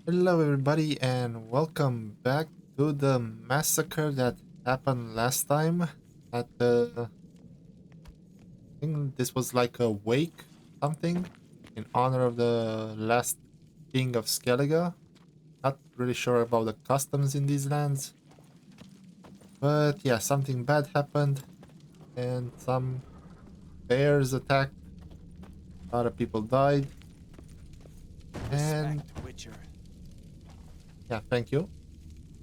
Hello, everybody, and welcome back to the massacre that happened last time. At the, I think this was like a wake, something, in honor of the last king of Skellige. Not really sure about the customs in these lands, but yeah, something bad happened, and some bears attacked. A lot of people died, and Respect, Witcher. yeah, thank you.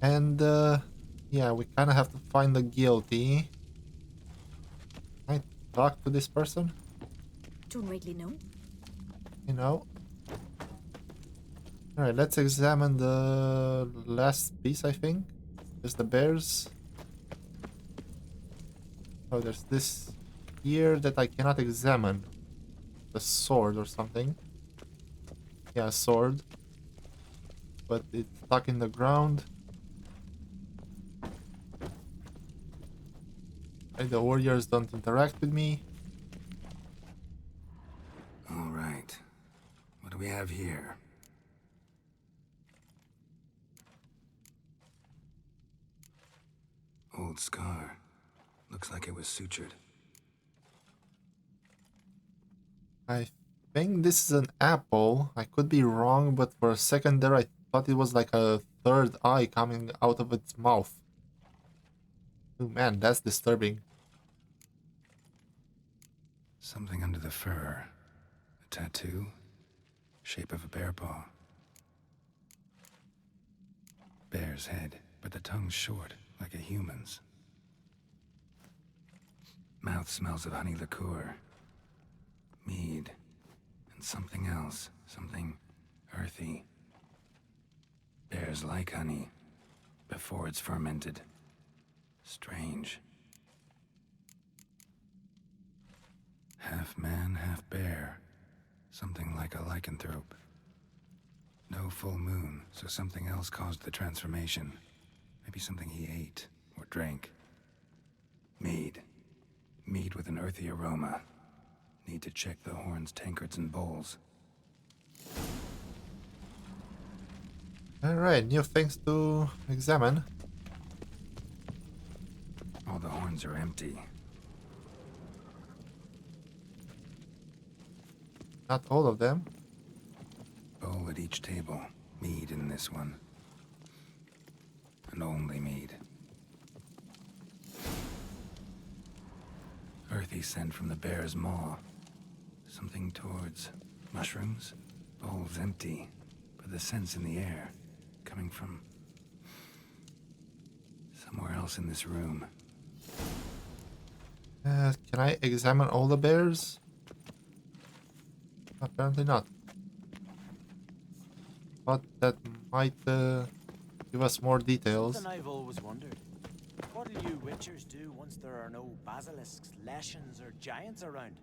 And yeah, we kind of have to find the guilty. I talk to this person. Don't rightly know. You know. Alright, let's examine the last piece, I think. There's the bears. Oh, there's this here that I cannot examine. The sword or something. Yeah, a sword. But it's stuck in the ground. And the warriors don't interact with me. All right. What do we have here? Old scar. Looks like it was sutured. I think this is an apple. I could be wrong, but for a second there I thought it was like a third eye coming out of its mouth. Oh man, that's disturbing. Something under the fur. A tattoo. Shape of a bear paw. Bear's head, but the tongue's short, like a human's. Mouth smells of honey liqueur. Mead. And something else. Something earthy. Bears like honey. Before it's fermented. Strange. Half man, half bear. Something like a lycanthrope. No full moon, so something else caused the transformation. Maybe something he ate or drank. Mead. Mead with an earthy aroma. Need to check the horns, tankards, and bowls. Alright, new things to examine. All the horns are empty. Not all of them. Bowl at each table. Mead in this one. And only mead. Earthy scent from the bear's maw. Something towards mushrooms. Bowl's empty, but the scent's in the air. Coming from somewhere else in this room. Can I examine all the bears? Apparently not. But that might give us more details. Something I've always wondered. What'll you Witchers do once there are no basilisks, leshens, or giants around?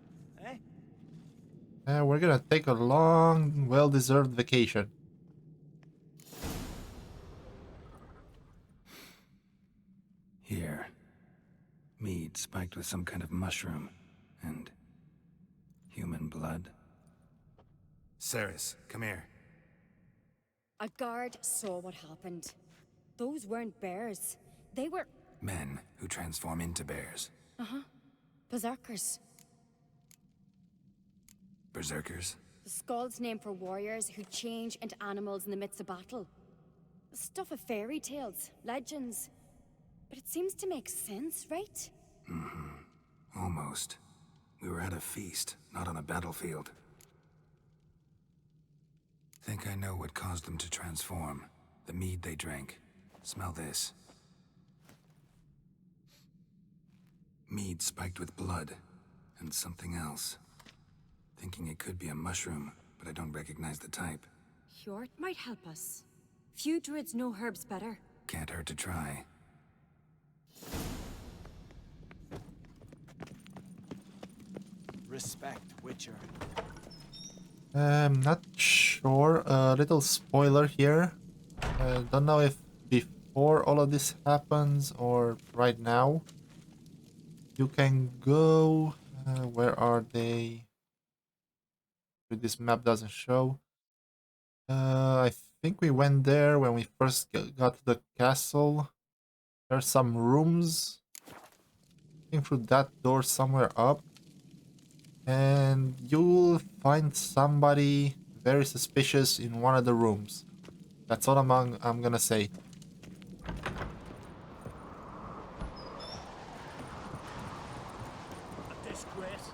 Eh? We're gonna take a long, well-deserved vacation. Here. Mead spiked with some kind of mushroom. And human blood. Ceres, come here. A guard saw what happened. Those weren't bears. They were Men who transform into bears. berserkers. Berserkers. The Skald's name for warriors who change into animals in the midst of battle. The stuff of fairy tales, legends. But it seems to make sense, right? Almost. We were at a feast, not on a battlefield. Think I know what caused them to transform. The mead they drank. Smell this. Mead spiked with blood. And something else. Thinking it could be a mushroom, but I don't recognize the type. Hjort might help us. Few druids know herbs better. Can't hurt to try. Respect, Witcher. Not sure. A little spoiler here. Don't know if before all of this happens or right now. You can go. Where are they? This map doesn't show. I think we went there when we first got to the castle. There's some rooms. I think through that door somewhere up. And you'll find somebody very suspicious in one of the rooms. That's all I'm gonna say. A disgrace.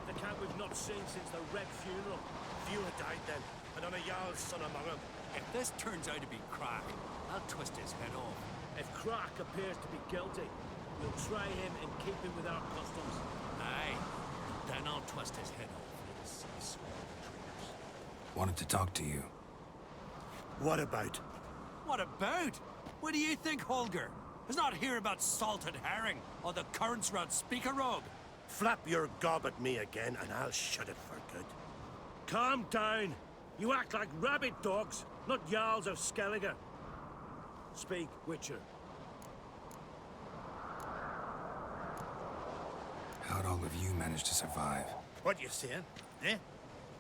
The cat we've not seen since the Red funeral. Few had died then, and on a Jarl's son among them. If this turns out to be Crack, I'll twist his head off. If Crack appears to be guilty, we'll try him in keeping with our customs. Aye, then I'll twist his head off. Little sea swallow traitors. Wanted to talk to you. What about? What about? What do you think, Holger? Is not here about salted herring or the currents round Speakerog. Flap your gob at me again, and I'll shut it for good. Calm down. You act like rabid dogs, not Jarls of Skellige. Speak, Witcher. How'd all of you manage to survive? What you saying? Eh?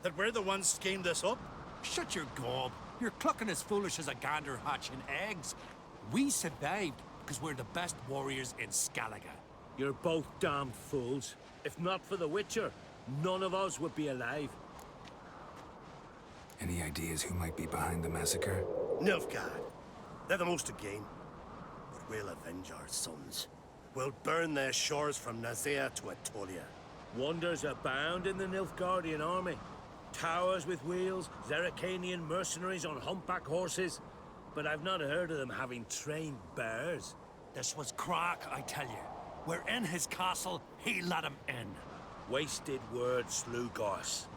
That we're the ones schemed this up? Shut your gob. You're clucking as foolish as a gander hatching eggs. We survived because we're the best warriors in Skellige. You're both damned fools. If not for the Witcher, none of us would be alive. Any ideas who might be behind the massacre? Nilfgaard. They're the most to gain. But we'll avenge our sons. We'll burn their shores from Nazea to Atolia. Wonders abound in the Nilfgaardian army. Towers with wheels, Zerrikanian mercenaries on humpback horses. But I've not heard of them having trained bears. This was Crack, I tell you. We're in his castle, he let him in. Wasted words, Slugos.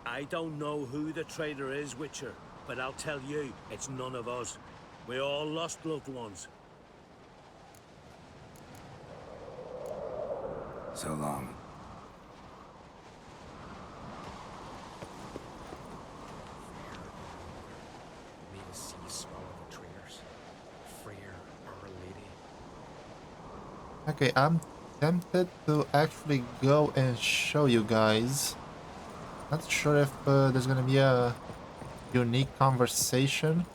I don't know who the traitor is, Witcher, but I'll tell you, it's none of us. We all lost loved ones. So long. May the sea swallow the traitors. Freer, Our Lady. Okay, I'm tempted to actually go and show you guys. Not sure if there's gonna be a unique conversation.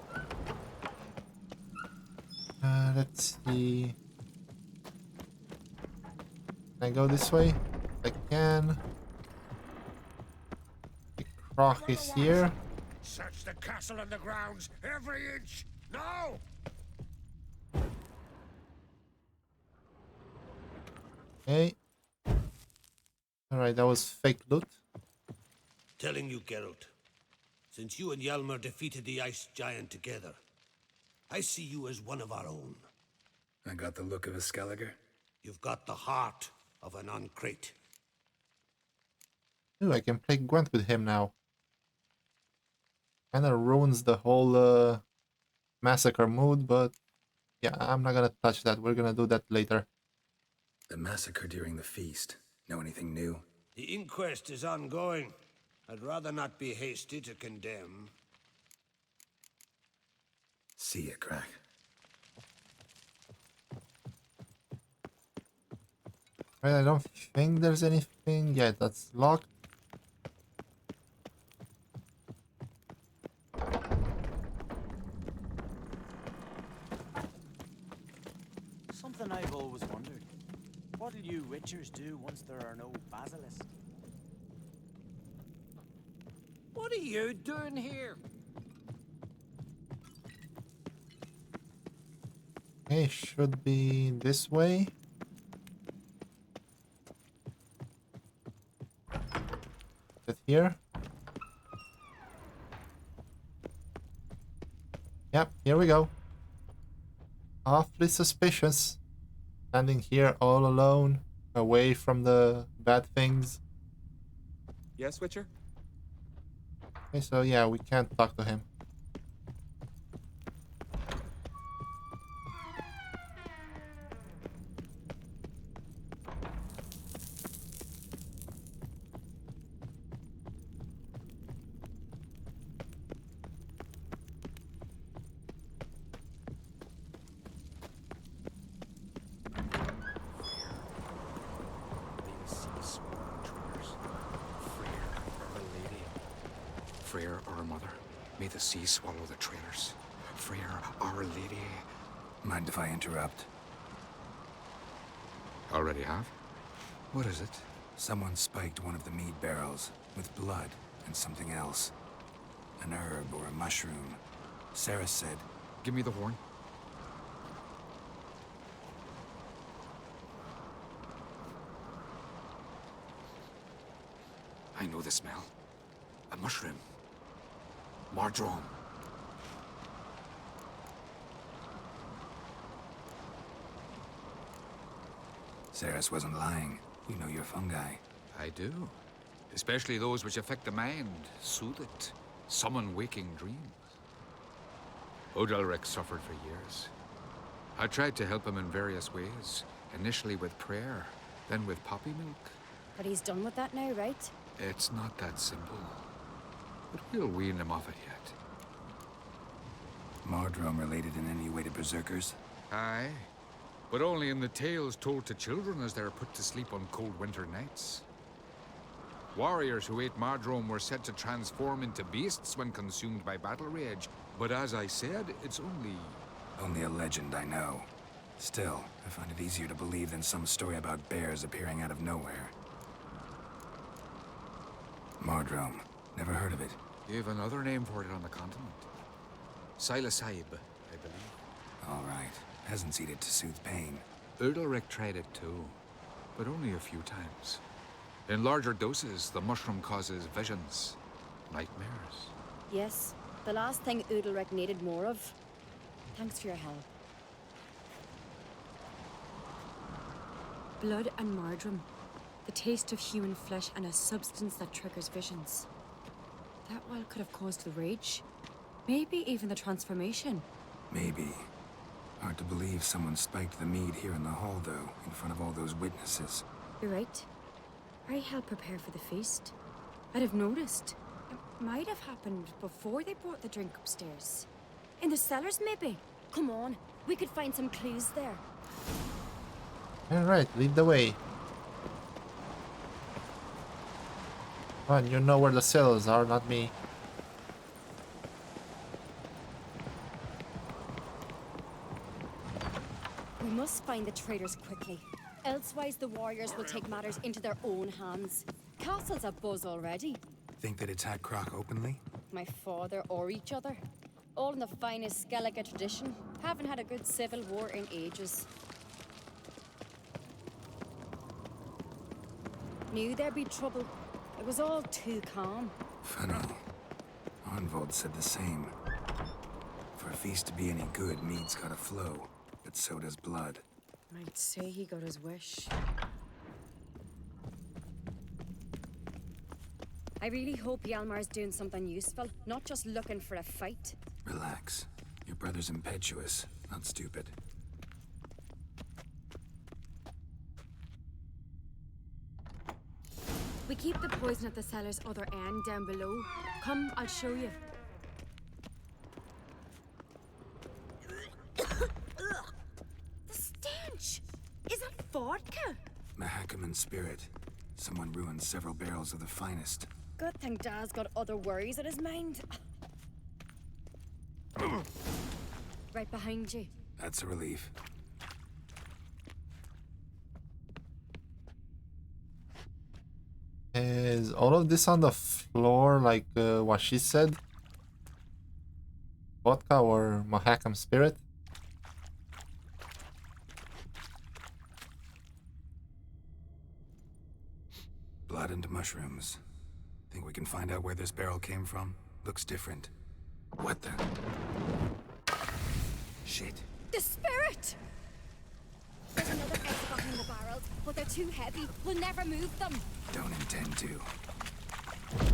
Let's see. Can I go this way? I can. The Croc is here. Search the castle and the grounds, every inch, now! Okay. Alright, that was fake loot. Telling you, Geralt, since you and Hjalmar defeated the ice giant together, I see you as one of our own. I got the look of a Skelliger. You've got the heart of an uncrate. Ooh, I can play Gwent with him now. Kinda ruins the whole massacre mood, but yeah, I'm not gonna touch that. We're gonna do that later. The massacre during the feast. Know anything new? The inquest is ongoing. I'd rather not be hasty to condemn. See ya, Crack. Right, I don't think there's anything. Yeah, that's locked. Something I've always wondered. What'll you Witchers do once there are no basilisks? What are you doing here? Okay, should be this way. Is it here? Yep, here we go. Awfully suspicious. Standing here all alone, away from the bad things. Yes, Witcher? Okay, so yeah, we can't talk to him. May the sea swallow the traitors. Freer, Our Lady. Freer or a mother? May the sea swallow the traitors. Freya, Our Lady. Mind if I interrupt? Already have? What is it? Someone spiked one of the mead barrels with blood and something else. An herb or a mushroom. Sarah said, "Give me the horn." I know the smell. A mushroom. Mardrome. Saris wasn't lying. You know your fungi. I do. Especially those which affect the mind, soothe it, summon waking dreams. Odalric suffered for years. I tried to help him in various ways. Initially with prayer, then with poppy milk. But he's done with that now, right? It's not that simple. But we'll wean him off it yet. Mardrome related in any way to berserkers? Aye. But only in the tales told to children as they're put to sleep on cold winter nights. Warriors who ate Mardrome were said to transform into beasts when consumed by battle rage. But as I said, it's only a legend, I know. Still, I find it easier to believe than some story about bears appearing out of nowhere. Mardrome. Never heard of it. You have another name for it on the continent. Silasib, I believe. All right. Peasants eat it to soothe pain. Udalric tried it too, but only a few times. In larger doses, the mushroom causes visions, nightmares. Yes, the last thing Udalric needed more of. Thanks for your help. Blood and Mardrome. The taste of human flesh and a substance that triggers visions. That well could have caused the rage. Maybe even the transformation. Maybe. Hard to believe someone spiked the mead here in the hall, though, in front of all those witnesses. You're right. I helped prepare for the feast. I'd have noticed. It might have happened before they brought the drink upstairs. In the cellars, maybe? Come on, we could find some clues there. Alright, lead the way. Come on, you know where the cellars are, not me. We must find the traitors quickly. Elsewise, the warriors will take matters into their own hands. Castle's abuzz already. Think they'd attack Croc openly? My father or each other. All in the finest Skellige tradition. Haven't had a good civil war in ages. Knew there'd be trouble. It was all too calm. Funny. Arnvold said the same. For a feast to be any good, mead's gotta flow. But so does blood. I'd say he got his wish. I really hope Hjalmar's doing something useful, not just looking for a fight. Relax. Your brother's impetuous, not stupid. We keep the poison at the cellar's other end down below. Come, I'll show you. The stench! Is that vodka? Mahakaman spirit. Someone ruined several barrels of the finest. Good thing Dad's got other worries in his mind. Right behind you. That's a relief. Is all of this on the floor like what she said? Vodka or Mahakam spirit? Blood and mushrooms. Think we can find out where this barrel came from? Looks different. What the? Shit. The spirit! There's another egg behind the barrels, but they're too heavy. We'll never move them. Don't intend to.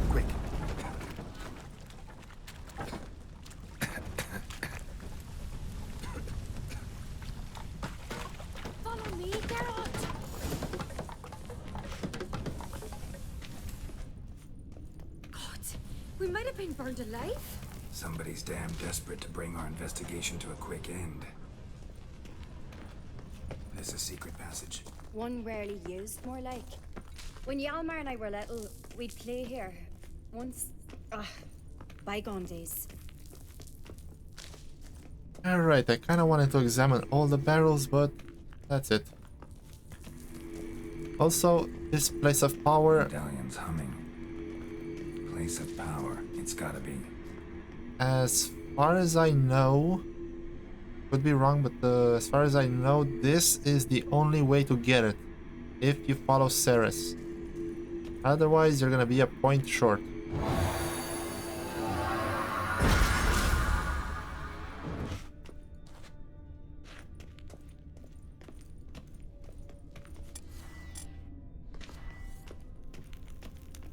Quick. Follow me, Geralt! God, we might have been burned alive. Somebody's damn desperate to bring our investigation to a quick end. This a secret passage. One rarely used, more like. When Hjalmar and I were little, we'd play here. Once, Bygone days. Alright, I kinda wanted to examine all the barrels, but that's it. Also, this place of power, Medallion's humming. Place of power. It's gotta be. as far as I know, could be wrong, but as far as I know, this is the only way to get it, if you follow Ceres. Otherwise, you're gonna be a point short.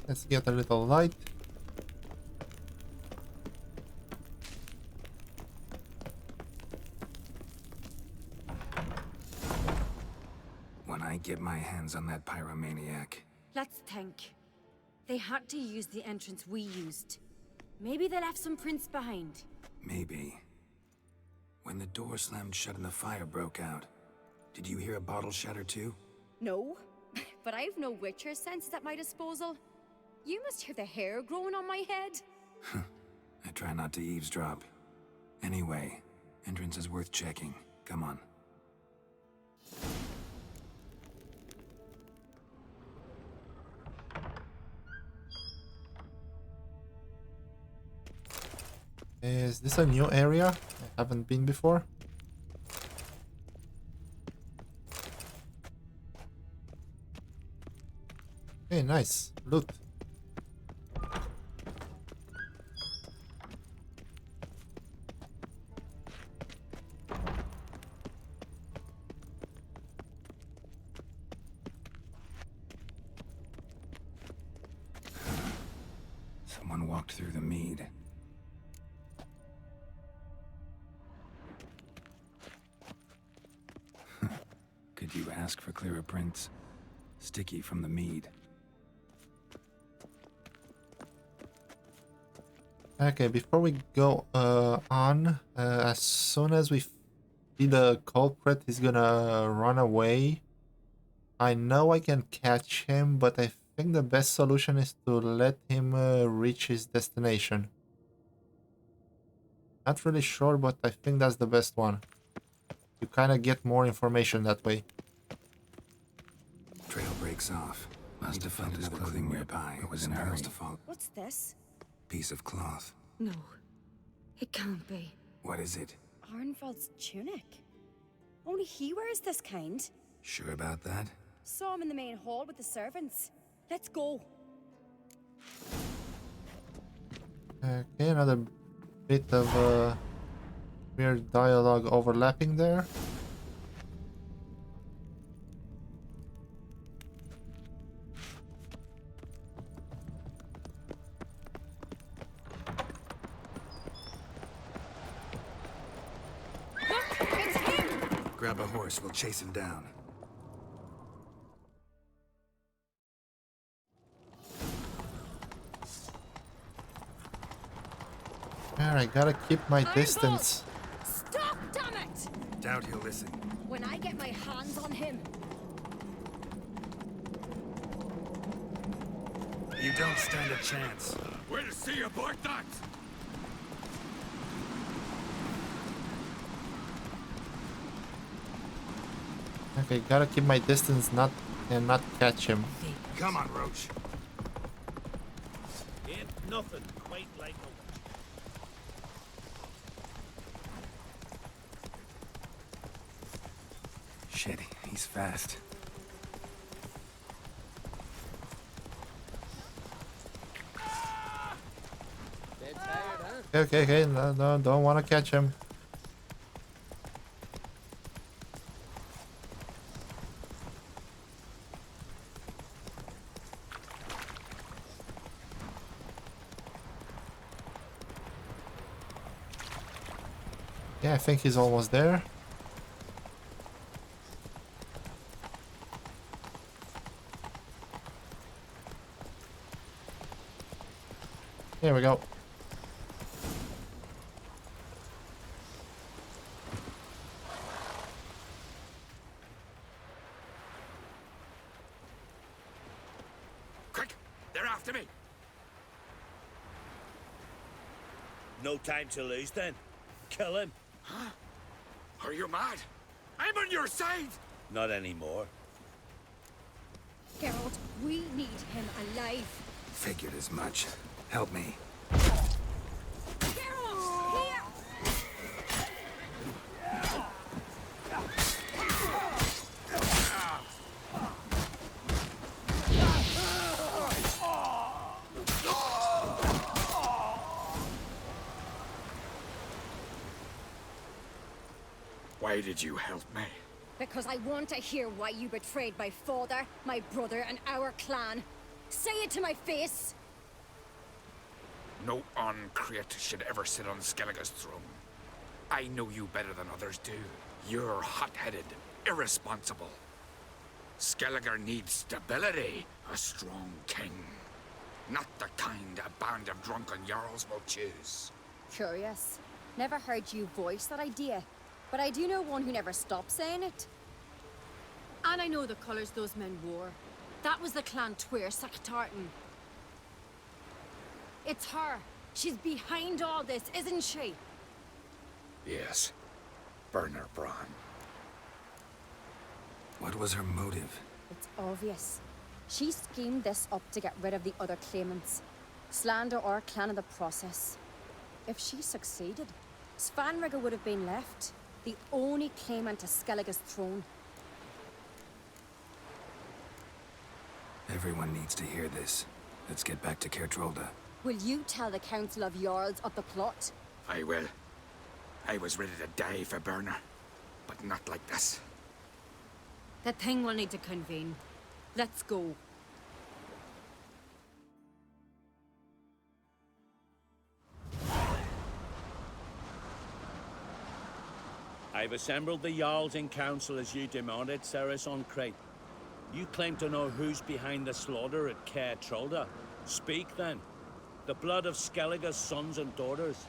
Let's get a little light. When I get my hands on that pyromaniac. Let's think. They had to use the entrance we used. Maybe they left some prints behind. Maybe. When the door slammed shut and the fire broke out, did you hear a bottle shatter too? No, but I've no Witcher senses at my disposal. You must hear the hair growing on my head. I try not to eavesdrop. Anyway, entrance is worth checking. Come on. Is this a new area? I haven't been before. Okay, nice. Loot. Someone walked through the mead. Could you ask for clearer prints? Sticky from the mead. Okay, before we go on, as soon as we see the culprit, he's gonna run away. I know I can catch him, but I think the best solution is to let him reach his destination. Not really sure, but I think that's the best one. You kind of get more information that way. Trail breaks off. Must have felt his clothing nearby. It was in a hurry. What's this? Piece of cloth. No, it can't be. What is it? Arnvald's tunic. Only he wears this kind. Sure about that? Saw him in the main hall with the servants. Let's go. Okay, another bit of weird dialogue overlapping there. Grab a horse, we'll chase him down. Alright, gotta keep my distance. Stop, damn it! Doubt he'll listen. When I get my hands on him. You don't stand a chance. Where to see abort that? Okay, gotta keep my distance, not catch him. Come on, Roach. Ain't nothing quite like a witch. Shit, he's fast. Okay, no, don't want to catch him. Yeah, I think he's almost there. Here we go. Quick! They're after me! No time to lose then. Kill him. Are you mad? I'm on your side! Not anymore. Geralt, we need him alive. Figured as much. Help me. Geralt! Here! Why did you help me? Because I want to hear why you betrayed my father, my brother, and our clan. Say it to my face! No Uncreate should ever sit on Skellige's throne. I know you better than others do. You're hot-headed, irresponsible. Skellige needs stability, a strong king. Not the kind a band of drunken jarls will choose. Curious. Never heard you voice that idea. But I do know one who never stopped saying it. And I know the colours those men wore. That was the clan Twir Saktartan. It's her. She's behind all this, isn't she? Yes. Burner Bran. What was her motive? It's obvious. She schemed this up to get rid of the other claimants. Slander our clan in the process. If she succeeded, Svanrigger would have been left. The only claimant to Skellige's throne. Everyone needs to hear this. Let's get back to Kertrolda. Will you tell the Council of Jarls of the plot? I will. I was ready to die for Burner, but not like this. The thing will need to convene. Let's go. I've assembled the Jarls in council as you demanded, Ceres on Crate. You claim to know who's behind the slaughter at Caer Trolda. Speak then. The blood of Skellige's sons and daughters.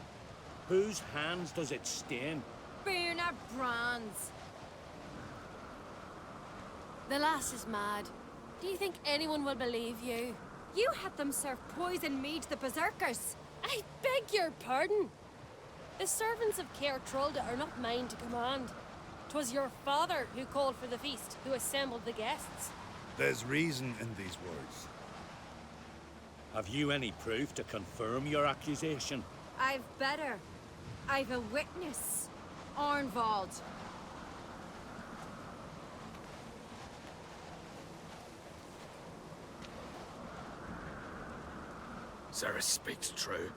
Whose hands does it stain? Burner Brands. The lass is mad. Do you think anyone will believe you? You had them serve poison mead to the berserkers. I beg your pardon. The servants of Caer Trolda are not mine to command. 'Twas your father who called for the feast, who assembled the guests. There's reason in these words. Have you any proof to confirm your accusation? I've better. I've a witness. Arnvald. Ceres speaks true.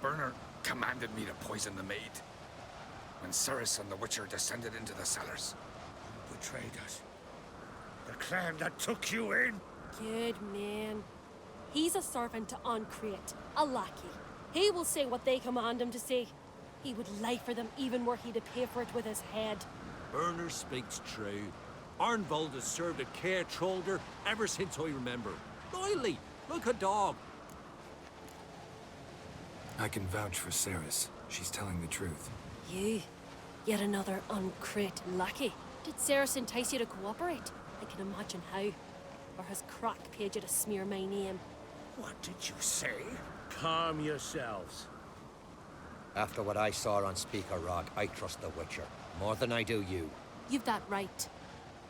Burner commanded me to poison the maid. When Ceres and the Witcher descended into the cellars. Who betrayed us? The clan that took you in? Good man. He's a servant to Uncreate, a lackey. He will say what they command him to say. He would lie for them even were he to pay for it with his head. Burner speaks true. Arnvald has served at Caer Trolder ever since I remember. Loyally, like a dog. I can vouch for Ceres. She's telling the truth. You, yet another Uncreate lackey. Did Ceres entice you to cooperate? I can imagine how. Or has Crack paid you to smear my name? What did you say? Calm yourselves. After what I saw on Speaker Rock, I trust the Witcher. More than I do you. You've that right.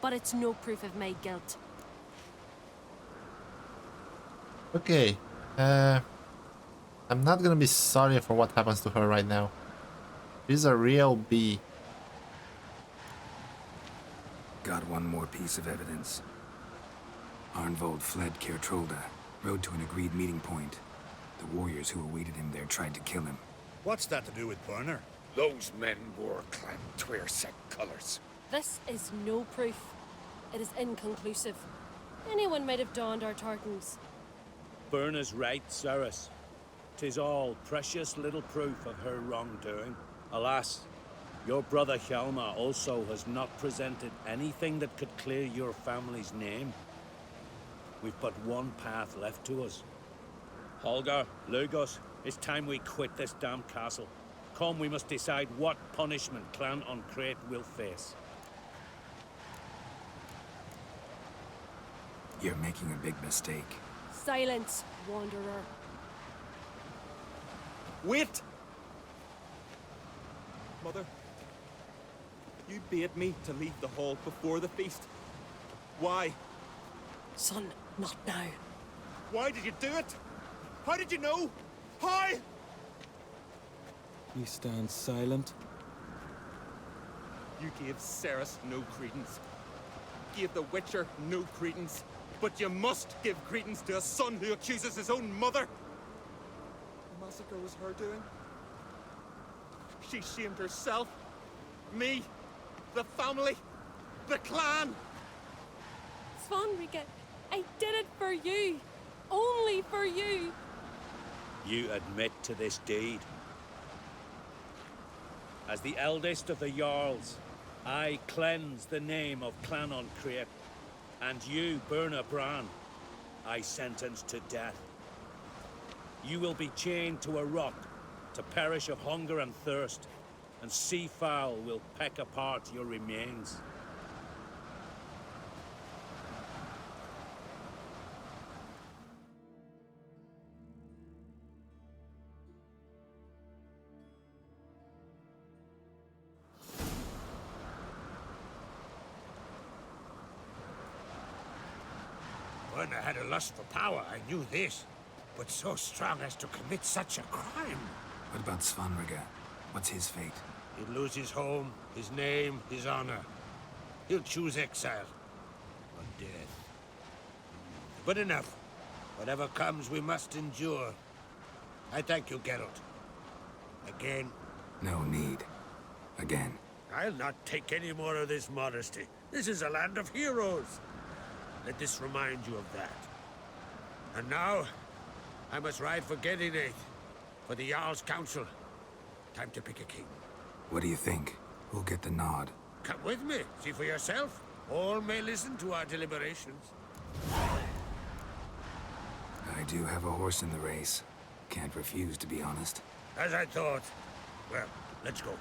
But it's no proof of my guilt. Okay. I'm not gonna be sorry for what happens to her right now. She's a real bee. Got one more piece of evidence. Arnvald fled Kertrolda, rode to an agreed meeting point. The warriors who awaited him there tried to kill him. What's that to do with Burner? Those men wore clan Twir colors. This is no proof. It is inconclusive. Anyone might have donned our tartans. Burner's right, Ceres. 'Tis all precious little proof of her wrongdoing. Alas, your brother Hjalmar also has not presented anything that could clear your family's name. We've but one path left to us. Holger, Lugos, it's time we quit this damn castle. Come, we must decide what punishment Clan Uncreate will face. You're making a big mistake. Silence, wanderer. Wait! Mother, you bade me to leave the hall before the feast. Why? Son, not now. Why did you do it? How did you know? How? You stand silent. You gave Ceres no credence. Gave the Witcher no credence. But you must give credence to a son who accuses his own mother. The massacre was her doing. She shamed herself, me, the family, the clan. Svanrika, I did it for you. Only for you. You admit to this deed. As the eldest of the Jarls, I cleanse the name of Clan on Crete, and you, Burna Bran, I sentence to death. You will be chained to a rock to perish of hunger and thirst, and sea fowl will peck apart your remains. Burna had a lust for power, I knew this. But so strong as to commit such a crime. What about Svanrika? What's his fate? He'll lose his home, his name, his honor. He'll choose exile. Or death. But enough. Whatever comes, we must endure. I thank you, Geralt. Again. No need. Again. I'll not take any more of this modesty. This is a land of heroes. Let this remind you of that. And now, I must ride for Gedinate, for the Jarl's Council. Time to pick a king. What do you think? Who'll get the nod? Come with me, see for yourself. All may listen to our deliberations. I do have a horse in the race. Can't refuse, to be honest. As I thought. Well, let's go.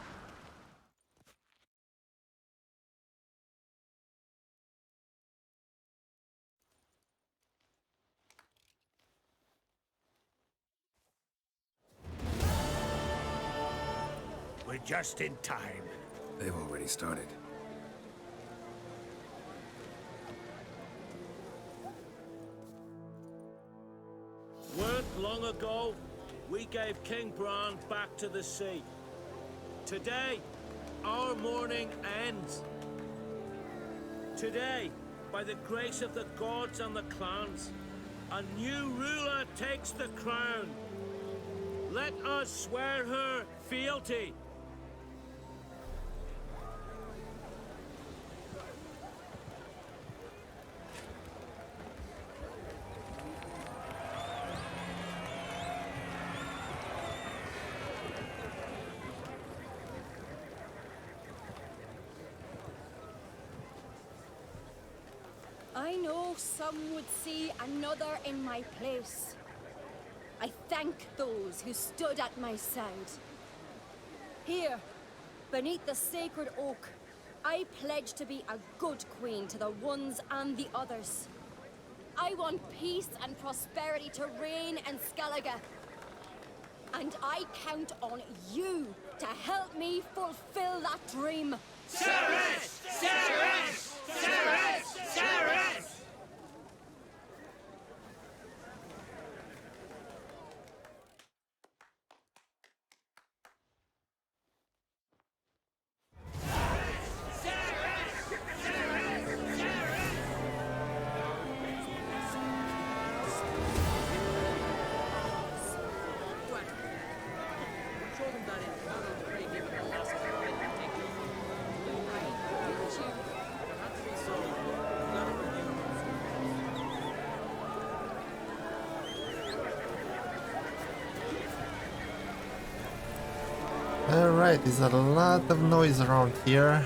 We're just in time. They've already started. Weren't long ago, we gave King Bran back to the sea. Today, our mourning ends. Today, by the grace of the gods and the clans, a new ruler takes the crown. Let us swear her fealty. I know some would see another in my place. I thank those who stood at my side. Here, beneath the sacred oak, I pledge to be a good queen to the ones and the others. I want peace and prosperity to reign in Skellige. And I count on you to help me fulfill that dream. Ceres! Ceres! Ceres! Ceres! Alright, there's a lot of noise around here.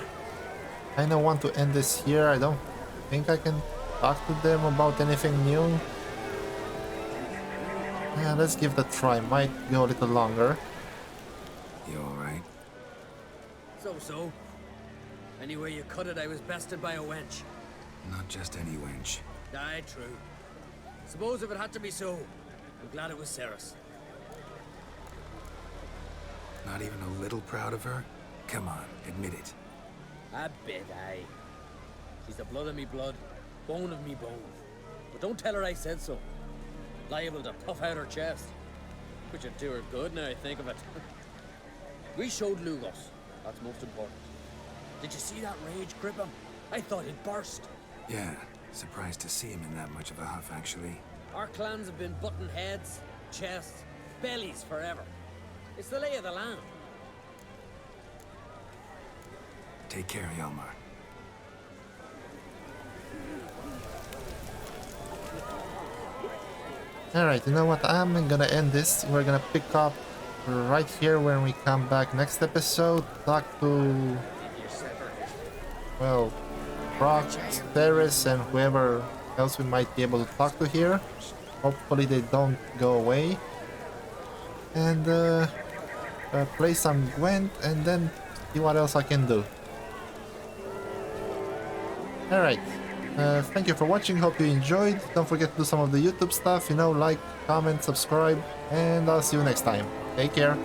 I don't want to end this here. I don't think I can talk to them about anything new. Yeah, let's give it a try. Might go a little longer. You alright? So. Anyway you cut it, I was bested by a wench. Not just any wench. Aye, true. Suppose if it had to be so, I'm glad it was Ceres. not even a little proud of her? Come on, admit it. A bit, aye. She's the blood of me blood, bone of me bone. But don't tell her I said so. Liable to puff out her chest. Which would do her good now I think of it. We showed Lugos. That's most important. Did you see that rage grip him? I thought he'd burst. Yeah, surprised to see him in that much of a huff, actually. Our clans have been butting heads, chests, bellies forever. It's the lay of the land. Take care, Hjalmar. Alright, you know what? I'm gonna end this. We're gonna pick up right here when we come back next episode. Talk to, well, Brock, Teres, and whoever else we might be able to talk to here. Hopefully they don't go away. And play some Gwent and then see what else I can do. Alright. Thank you for watching, hope you enjoyed. Don't forget to do some of the YouTube stuff, you know, like, comment, subscribe, and I'll see you next time. Take care.